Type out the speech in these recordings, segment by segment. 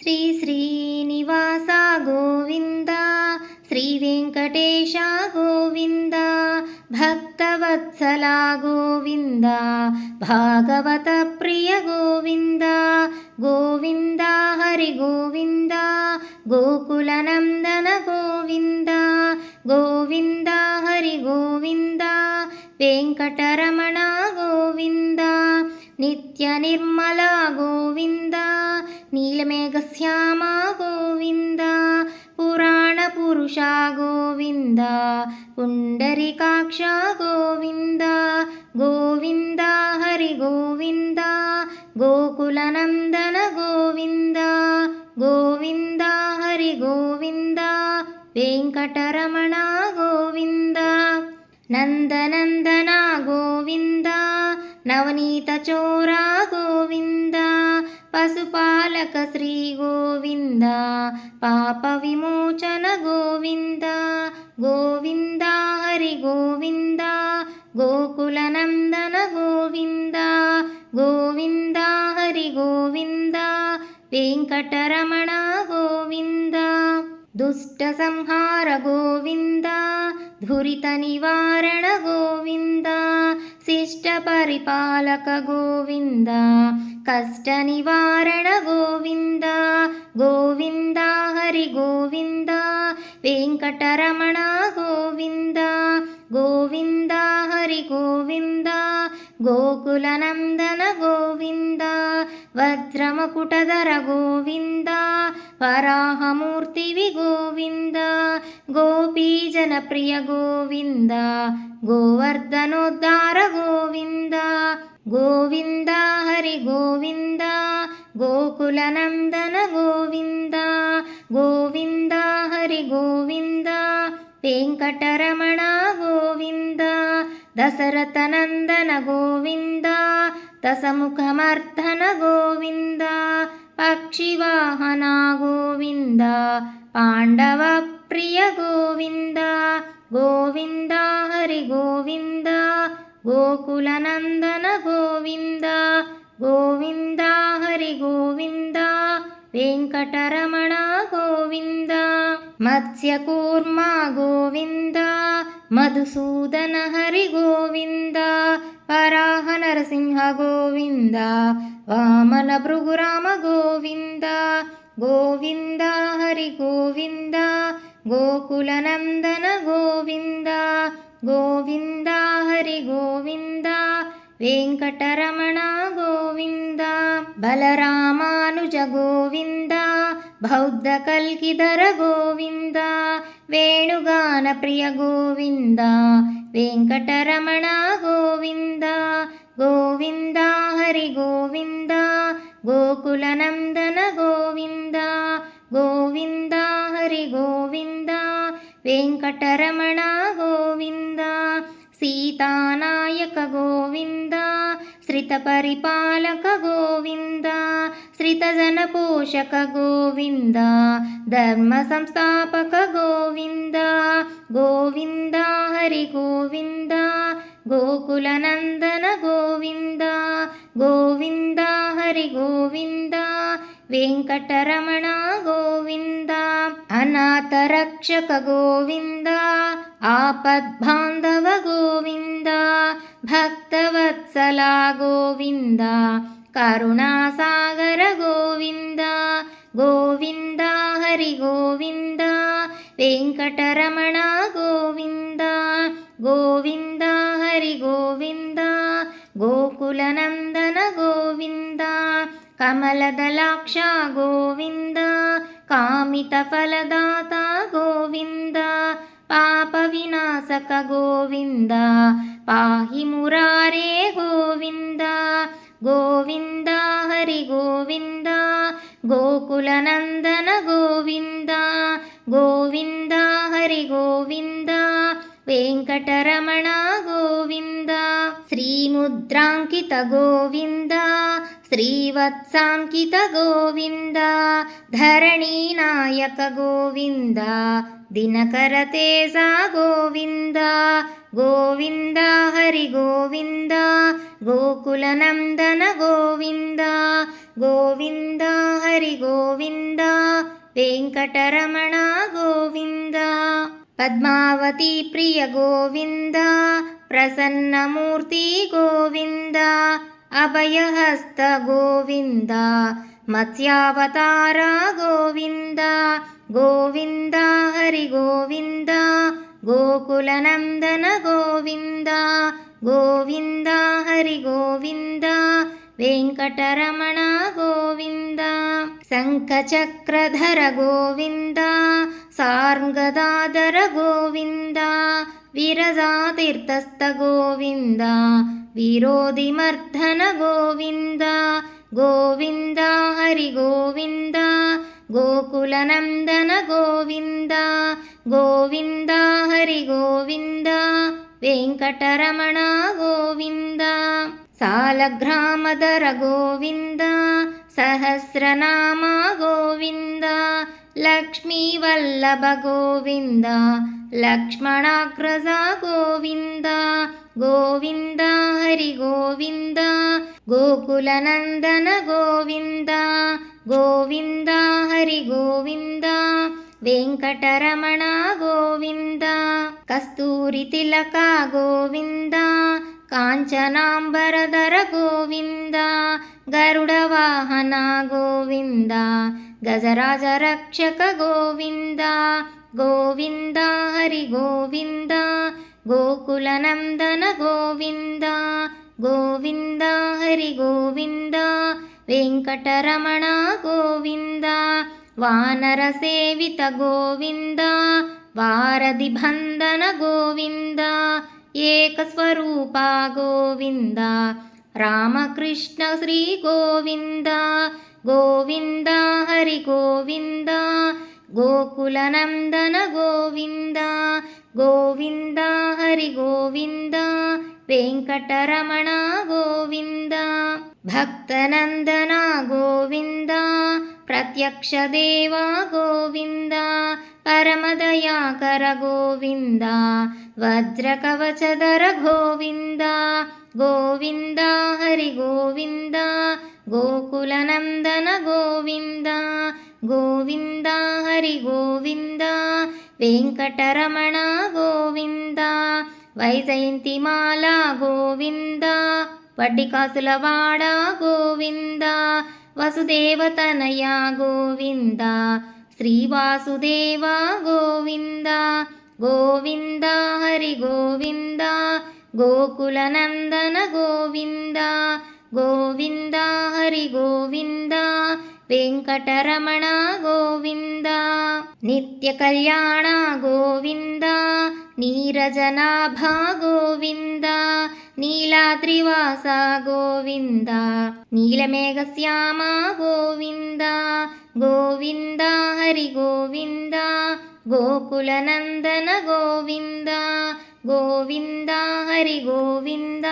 శ్రీ శ్రీనివాస గోవింద, శ్రీ వెంకటేశ గోవింద, భక్తవత్సల గోవింద, భాగవత ప్రియ గోవింద, గోవింద హరి గోవింద, గోకులనందన గోవింద, గోవింద హరి గోవింద, వెంకటరమణ గోవింద, నిత్య నిర్మల గోవింద, నీలమేఘశ్యామ గోవింద, పురాణ పురుష గోవింద, పుండరీకాక్ష గోవింద, గోవింద హరి గోవింద, గోకులనందన గోవింద, గోవింద హరి గోవింద, వెంకటరమణ గోవింద, నందనందన గోవింద, నవనీత చోర గోవింద, పశుపాలక శ్రీ గోవింద, పాప విమోచన గోవింద, గోవింద హరి గోవింద, గోకులనందన గోవింద, గోవింద హరి గోవింద, వెంకటరమణ గోవింద, దుష్ట సంహార గోవింద, ధురిత నివారణ గోవింద, శిష్ట పరిపాలక గోవింద, కష్ట నివారణ గోవింద, గోవింద హరి గోవింద, వెంకటరమణ గోవింద, గోవింద హరి గోవింద, గోకులనందన గోవింద, వజ్రమకుటధర గోవింద, వరాహమూర్తివి గోవింద, గోపీజన ప్రియ గోవింద, గోవర్ధనోద్ధార గోవింద, గోవింద హరి గోవింద, గోకులనందన గోవింద, గోవింద హరి గోవింద, వెంకటరమణ గోవింద, దశరథనందన గోవింద, దశముఖమర్ధన గోవింద, పక్షివాహన గోవింద, పాండవ ప్రియ గోవింద, గోవింద హరి గోవింద, గోకులనందన గోవింద, గోవింద హరి గోవింద, వెంకటరమణ గోవింద, మత్స్యకూర్మ గోవింద, మధుసూదన హరి గోవింద, వరాహ నరసింహ గోవింద, వామన భృగురామ గోవింద, గోవింద హరి గోవింద, గోకులనందన గోవింద, గోవింద హరి గోవింద, వెంకటరమణ గోవింద, బలరామానుజ గోవింద, బౌద్ధ కల్కిధర గోవింద, వేణుగాన ప్రియ గోవింద, వెంకటరమణ గోవింద, గోవింద హరి గోవింద, గోకులనందన గోవింద, గోవింద హరి గోవింద, వెంకటరమణ గోవింద, సీతానాయక గోవింద, శ్రిత పరిపాలక గోవింద, శ్రితజన పోషక గోవింద, ధర్మ సంస్థాపక గోవింద, గోవింద హరి గోవింద, గోకులనందన గోవింద, గోవింద హరి గోవింద, వెంకటరమణ గోవింద, అనాథ రక్షక గోవింద, ఆపద్బాంధవ గోవింద, భక్తవత్సల గోవింద, కరుణాసాగర గోవింద, గోవింద హరి గోవింద, వెంకటరమణ గోవింద, గోవింద హరి గోవింద, గోకులనందన గోవింద, కమలదలాక్ష గోవింద, కామిత ఫలదాత గోవింద, పాప వినాశక గోవింద, పాహి మురారే గోవింద, గోవింద హరి గోవింద, గోకులనందన గోవింద, గోవింద హరి గోవింద, వెంకటరమణ గోవింద, శ్రీముద్రాంకిత గోవింద, ಶ್ರೀವತ್ಸಾಂಕಿತ ಗೋವಿಂದ ಧರಣೀನಾಯಕ ಗೋವಿಂದ ದಿನಕರ ತೇಜ ಗೋವಿಂದ ಗೋವಿಂದ ಹರಿ ಗೋವಿಂದ ಗೋಕುಲನಂದನ ಗೋವಿಂದ ಗೋವಿಂದ ಹರಿ ಗೋವಿಂದ ವೆಂಕಟರಮಣ ಗೋವಿಂದ ಪದ್ಮಾವತಿ ಪ್ರಿಯ ಗೋವಿಂದ ಪ್ರಸನ್ನಮೂರ್ತಿ ಗೋವಿಂದ ಅಭಯಹಸ್ತ ಗೋವಿಂದ ಮತ್ಸ್ಯಾವತಾರ ಗೋವಿಂದ ಗೋವಿಂದ ಹರಿ ಗೋವಿಂದ ಗೋಕುಲನಂದನ ಗೋವಿಂದ ಗೋವಿಂದ ಹರಿ ಗೋವಿಂದ ವೆಂಕಟರಮಣ ಗೋವಿಂದ ಶಂಖಚಕ್ರಧರ ಗೋವಿಂದ ಸಾರ್ಗದಾಧರ ಗೋವಿಂದ ವಿರಜಾತೀರ್ಥಸ್ಥ ಗೋವಿಂದ ವಿರೋಧಿಮರ್ಧನ ಗೋವಿಂದ ಗೋವಿಂದ ಹರಿ ಗೋವಿಂದ ಗೋಕುಲನಂದನ ಗೋವಿಂದ ಗೋವಿಂದ ಹರಿ ಗೋವಿಂದ ವೆಂಕಟರಮಣ ಗೋವಿಂದ ಸಾಲಗ್ರಾಮಧರ ಗೋವಿಂದ ಸಹಸ್ರನಾಮ ಗೋವಿಂದ ಲಕ್ಷ್ಮೀವಲ್ಲಭ ಗೋವಿಂದ ಲಕ್ಷ್ಮಣಾಗ್ರಜ ಗೋವಿಂದ ಗೋವಿಂದ ಹರಿ ಗೋವಿಂದ ಗೋಕುಲನಂದನ ಗೋವಿಂದ ಗೋವಿಂದ ಹರಿ ಗೋವಿಂದ ವೆಂಕಟರಮಣ ಗೋವಿಂದ ಕಸ್ತೂರಿ ತಿಲಕ ಗೋವಿಂದ ಕಾಂಚನಾಂಬರಧರ ಗೋವಿಂದ ಗರುಡ ವಾಹನ ಗೋವಿಂದ ಗಜರಾಜ ರಕ್ಷಕ ಗೋವಿಂದ ಗೋವಿಂದ ಹರಿ ಗೋವಿಂದ ಗೋಕುಲನಂದನ ಗೋವಿಂದ ಗೋವಿಂದ ಹರಿ ಗೋವಿಂದ ವೆಂಕಟರಮಣ ಗೋವಿಂದ ವಾನರ ಸೇವಿತ ಗೋವಿಂದ ವಾರಧಿ ಬಂಧನ ಗೋವಿಂದ ಏಕಸ್ವರೂಪ ಗೋವಿಂದ ರಾಮಕೃಷ್ಣ ಶ್ರೀ ಗೋವಿಂದ ಗೋವಿಂದ ಹರಿ ಗೋವಿಂದ ಗೋಕುಲನಂದನ ಗೋವಿಂದ ಗೋವಿಂದ ಹರಿ ಗೋವಿಂದ ವೆಂಕಟರಮಣ ಗೋವಿಂದ ಭಕ್ತನಂದನ ಗೋವಿಂದ ಪ್ರತ್ಯಕ್ಷ ದೇವ ಗೋವಿಂದ ಪರಮದಯಾಕರ ಗೋವಿಂದ ವಜ್ರಕವಚಧರ ಗೋವಿಂದ ಗೋವಿಂದ ಹರಿ ಗೋವಿಂದ ಗೋಕುಲನಂದನ ಗೋವಿಂದ ಗೋವಿಂದ ಹರಿ ಗೋವಿಂದ ವೆಂಕಟರಮಣ ಗೋವಿಂದ ವೈಜಯಂತಿಮಾಲ ಗೋವಿಂದ ವಡ್ಡಿಕಾಸುಲವಾಡ ಗೋವಿಂದ ವಸುದೇವತನಯ ಗೋವಿಂದ ಶ್ರೀವಾಸುದೇವ ಗೋವಿಂದ ಗೋವಿಂದ ಹರಿ ಗೋವಿಂದ ಗೋಕುಲನಂದನ ಗೋವಿಂದ ಗೋವಿಂದ ಹರಿ ಗೋವಿಂದ ವೆಂಕಟರಮಣ ಗೋವಿಂದ ನಿತ್ಯ ಕಲ್ಯಾಣ ಗೋವಿಂದ ನೀರಜನಾಭ ಗೋವಿಂದ ನೀಲಾದ್ರಿವಾಸ ಗೋವಿಂದ ನೀಲಮೇಘಶ್ಯಾಮ ಗೋವಿಂದ ಗೋವಿಂದ ಹರಿ ಗೋವಿಂದ ಗೋಕುಲನಂದನ ಗೋವಿಂದ ಗೋವಿಂದ ಹರಿ ಗೋವಿಂದ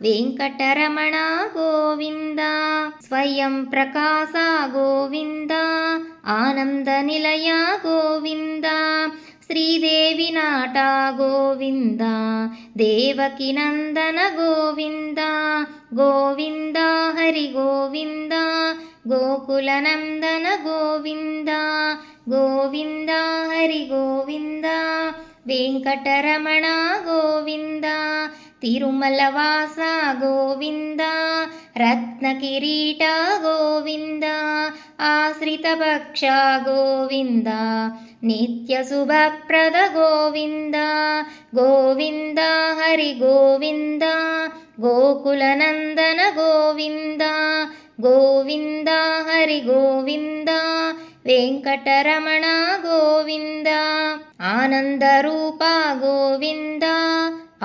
ವೆಂಕಟರಮಣ ಗೋವಿಂದ ಸ್ವಯಂ ಪ್ರಕಾಶ ಗೋವಿಂದ ಆನಂದ ನಿಲಯ ಗೋವಿಂದ ಶ್ರೀದೇವಿ ನಾಟ ಗೋವಿಂದ ದೇವಕಿ ನಂದನ ಗೋವಿಂದ ಗೋವಿಂದ ಹರಿ ಗೋವಿಂದ ಗೋಕುಲನಂದನ ಗೋವಿಂದ ಗೋವಿಂದ ಹರಿ ಗೋವಿಂದ ವೆಂಕಟರಮಣ ಗೋವಿಂದ ತಿರುಮಲವಾಸ ಗೋವಿಂದ ರತ್ನಕಿರೀಟ ಗೋವಿಂದ ಆಶ್ರಿತ ಭಕ್ಷ ಗೋವಿಂದ ನಿತ್ಯ ಶುಭಪ್ರದ ಗೋವಿಂದ ಗೋವಿಂದ ಹರಿ ಗೋವಿಂದ ಗೋಕುಲನಂದನ ಗೋವಿಂದ ಗೋವಿಂದ ಹರಿ ಗೋವಿಂದ ವೆಂಕಟರಮಣ ಗೋವಿಂದ ಆನಂದ ರೂಪ ಗೋವಿಂದ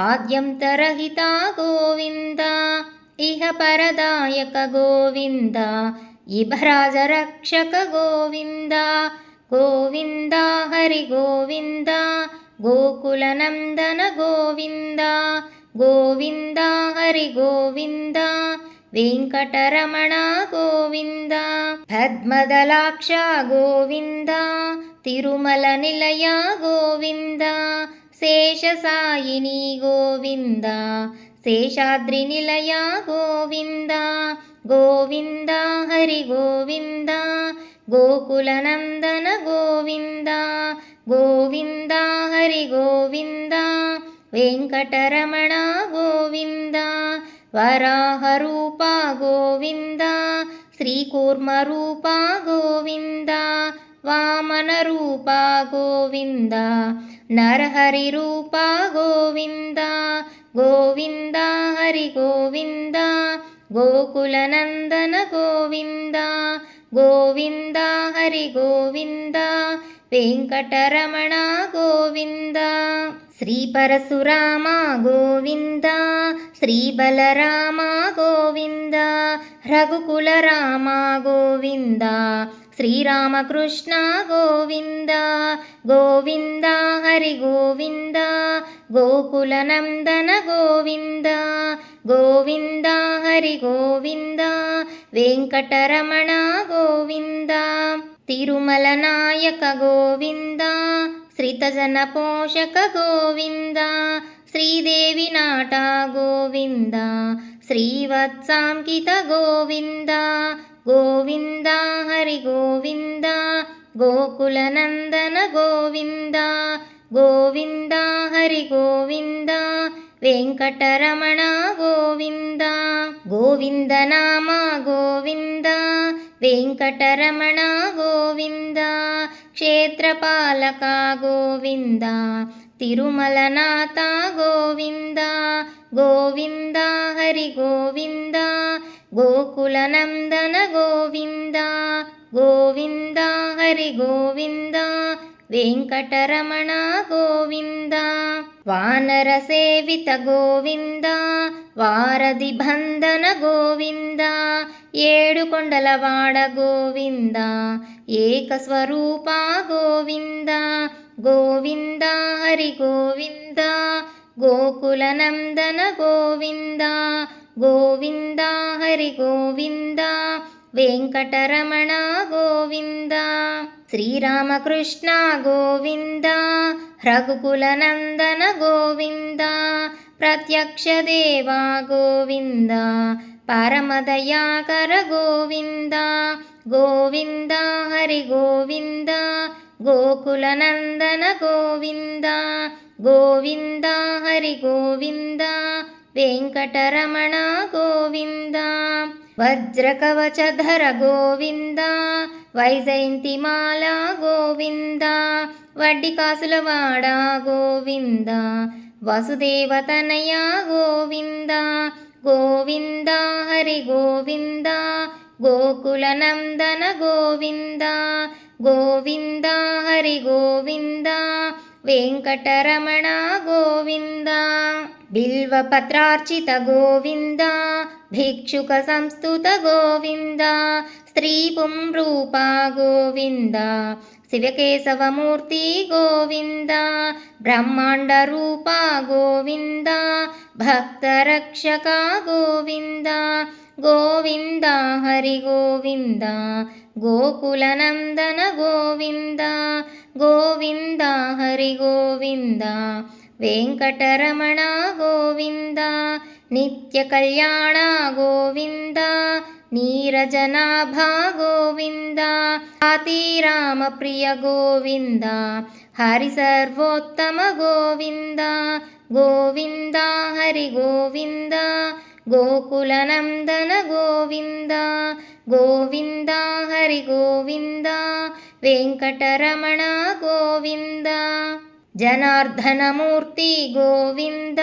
ಆದ್ಯಂತರಹಿತ ಗೋವಿಂದ ಇಹ ಪರದಾಯಕ ಗೋವಿಂದ ಇಭರಾಜ ರಕ್ಷಕ ಗೋವಿಂದ ಗೋವಿಂದ ಹರಿ ಗೋವಿಂದ ಗೋಕುಲನಂದನ ಗೋವಿಂದ ಗೋವಿಂದ ಹರಿ ಗೋವಿಂದ వెంకటరమణ గోవింద. పద్మదలాక్ష గోవింద, తిరుమల నిలయ గోవింద, శేషసాయిని గోవింద, శేషాద్రి నిలయ గోవింద. గోవింద హరి గోవింద, గోకులనందన గోవింద. గోవింద హరి గోవింద, వెంకటరమణ గోవింద. వరాహరూప గోవింద, శ్రీకూర్మరూప గోవింద, వామనరూప గోవింద, నరహరి రూప గోవింద. గోవింద హరి గోవింద, గోకులనందన గోవింద. గోవింద హరి గోవింద, వెంకటరమణ గోవింద. శ్రీ పరశురామ గోవింద, శ్రీ బలరామ గోవింద, రఘుకుల రామ గోవింద, శ్రీరామకృష్ణ గోవింద. గోవింద హరి గోవింద, గోకులనందన గోవింద. గోవింద హరి గోవింద, వెంకటరమణ గోవింద. తిరుమల నాయక గోవింద, శ్రితజన పోషక గోవింద, శ్రీదేవి నాట గోవింద, శ్రీవత్సాంకిత గోవింద. గోవింద హరి గోవింద, గోకులనందన గోవింద. గోవింద హరి గోవింద, వెంకటరమణ గోవింద. గోవింద నామ గోవింద, వెంకటరమణ గోవింద. క్షేత్రపాలక గోవింద, తిరుమలనాథ గోవింద. గోవింద హరి గోవింద, గోకులనందన గోవింద. గోవింద హరి గోవింద, వెంకటరమణ గోవింద. వానర సేవిత గోవింద, వారధి బంధన గోవింద, ఏడు కొండలవాడ గోవింద, ఏకస్వరూప గోవింద. గోవింద హరి గోవింద, గోకులనందన గోవింద. గోవింద హరి గోవింద, వెంకటరమణ గోవింద. శ్రీరామకృష్ణ గోవింద, రఘుకులనందన గోవింద, ప్రత్యక్ష దేవ గోవింద, పరమదయాకర గోవింద. గోవింద హరి గోవింద, గోకులనందన గోవింద. గోవింద హరి గోవింద, వెంకటరమణ గోవింద. వజ్రకవచధర గోవింద, వైజయంతిమాల గోవింద, వడ్డి కాసులవాడ గోవింద, వసుదేవతనయ గోవింద. గోవింద హరి గోవింద, గోకులనందన గోవింద. గోవింద హరి గోవింద, వెంకటరమణ గోవింద. బిల్వపత్రార్చిత గోవింద, భిక్షుక సంస్తుత గోవింద, స్త్రీ పుంరూప గోవింద, శివకేశవమూర్తి గోవింద, బ్రహ్మాండ రూప గోవింద, భక్తరక్షక గోవింద. గోవింద హరి గోవింద, గోకులనందన గోవింద. గోవింద హరి గోవింద, వెంకటరమణ గోవింద. నిత్య కళ్యాణ గోవింద, నీరజనాభ గోవింద, రామ ప్రియ గోవింద, హరి సర్వోత్తమ గోవింద. గోవింద హరి గోవింద, గోకులనందన గోవింద. గోవింద హరి గోవింద, వెంకటరమణ గోవింద. జనార్దనమూర్తి గోవింద,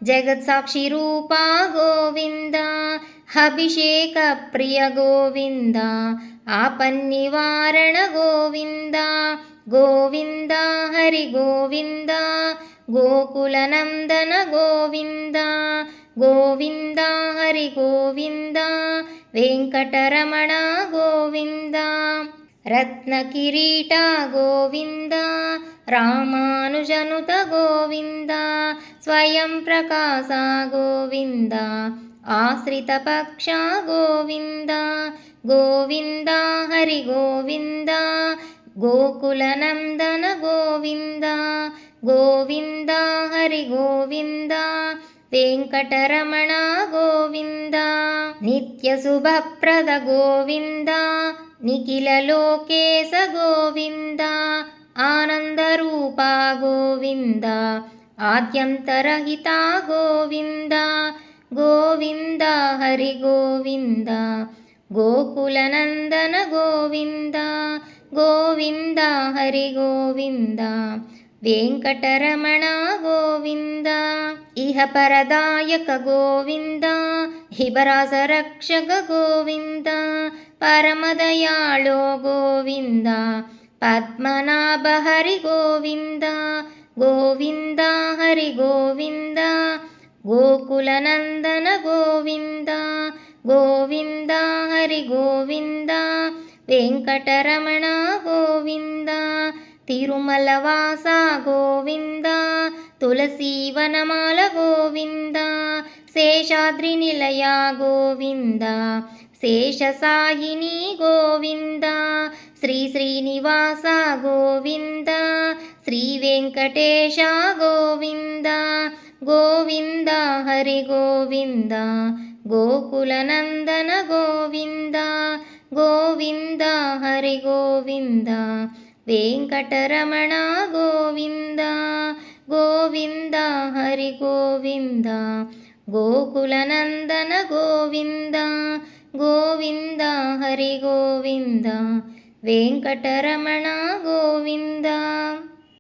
జగత్సాక్షి రూప గోవింద, అభిషేక ప్రియ గోవింద, ఆపన్నివారణ గోవింద. గోవింద హరి గోవింద, గోకులనందన గోవింద. గోవింద హరి గోవింద, వెంకటరమణ గోవింద. రత్నకిరీట గోవింద, రామానుజనుత గోవింద, స్వయం ప్రకాశ గోవింద, ಆಶ್ರಿತಪಕ್ಷ ಗೋವಿಂದ ಗೋವಿಂದ ಹರಿ ಗೋವಿಂದ ಗೋಕುಲನಂದನ ಗೋವಿಂದ ಗೋವಿಂದ ಹರಿ ಗೋವಿಂದ ವೆಂಕಟರಮಣ ಗೋವಿಂದ ನಿತ್ಯ ಶುಭಪ್ರದ ಗೋವಿಂದ ನಿಖಿಲ ಲೋಕೇಶ ಗೋವಿಂದ ಆನಂದರೂಪ ಗೋವಿಂದ ಆದ್ಯಂತರಹಿತ ಗೋವಿಂದ ಗೋವಿಂದ ಹರಿ ಗೋವಿಂದ ಗೋಕುಲನಂದನ ಗೋವಿಂದ ಗೋವಿಂದ ಹರಿ ಗೋವಿಂದ ವೆಂಕಟರಮಣ ಗೋವಿಂದ ಇಹ ಪರದಾಯಕ ಗೋವಿಂದ ಹಿಬರಾಸ ರಕ್ಷಕ ಗೋವಿಂದ ಪರಮದಯಾಳೋ ಗೋವಿಂದ ಪದ್ಮನಾಭ ಹರಿ ಗೋವಿಂದ ಗೋವಿಂದ ಹರಿ ಗೋವಿಂದ ಗೋಕುಲನಂದನ ಗೋವಿಂದ ಗೋವಿಂದ ಹರಿ ಗೋವಿಂದ ವೆಂಕಟರಮಣ ಗೋವಿಂದ ತಿರುಮಲವಾಸ ಗೋವಿಂದ ತುಳಸೀವನಮಾಲ ಗೋವಿಂದ ಶೇಷಾದ್ರಿ ನಿಲಯ ಗೋವಿಂದ ಶೇಷಸಾಯಿನಿ ಗೋವಿಂದ ಶ್ರೀ ಶ್ರೀನಿವಾಸ ಗೋವಿಂದ ಶ್ರೀ ವೆಂಕಟೇಶ ಗೋವಿಂದ ಗೋವಿಂದ ಹರಿ ಗೋವಿಂದ ಗೋಕುಲನಂದನ ಗೋವಿಂದ ಗೋವಿಂದ ಹರಿ ಗೋವಿಂದ ವೆಂಕಟರಮಣ ಗೋವಿಂದ ಗೋವಿಂದ ಹರಿ ಗೋವಿಂದ ಗೋಕುಲನಂದನ ಗೋವಿಂದ ಗೋವಿಂದ ಹರಿ ಗೋವಿಂದ ವೆಂಕಟರಮಣ ಗೋವಿಂದ.